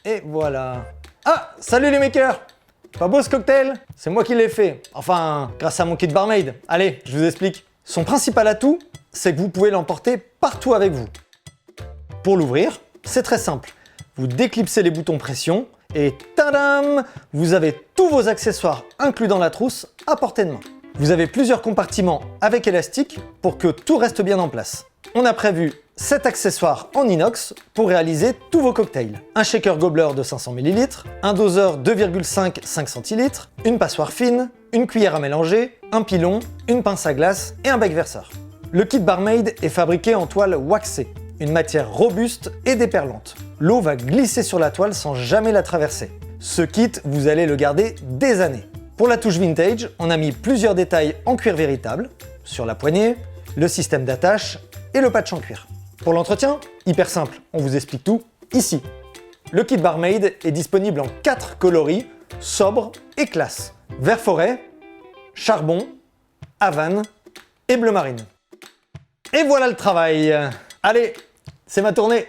Et voilà. Ah, salut les makers! Pas beau ce cocktail? C'est moi qui l'ai fait. Enfin, grâce à mon kit barmaid. Allez, je vous explique. Son principal atout, c'est que vous pouvez l'emporter partout avec vous. Pour l'ouvrir, c'est très simple. Vous déclipsez les boutons pression et tadam! Vous avez tous vos accessoires inclus dans la trousse à portée de main. Vous avez plusieurs compartiments avec élastique pour que tout reste bien en place. On a prévu 7 accessoires en inox pour réaliser tous vos cocktails. Un shaker gobbler de 500 ml, un doseur 2,5 centilitres, une passoire fine, une cuillère à mélanger, un pilon, une pince à glace et un bec verseur. Le kit barmaid est fabriqué en toile waxée, une matière robuste et déperlante. L'eau va glisser sur la toile sans jamais la traverser. Ce kit, vous allez le garder des années. Pour la touche vintage, on a mis plusieurs détails en cuir véritable, sur la poignée, le système d'attache et le patch en cuir. Pour l'entretien, hyper simple, on vous explique tout ici. Le kit barmaid est disponible en 4 coloris, sobre et classe. Vert forêt, charbon, havane et bleu marine. Et voilà le travail. Allez, c'est ma tournée.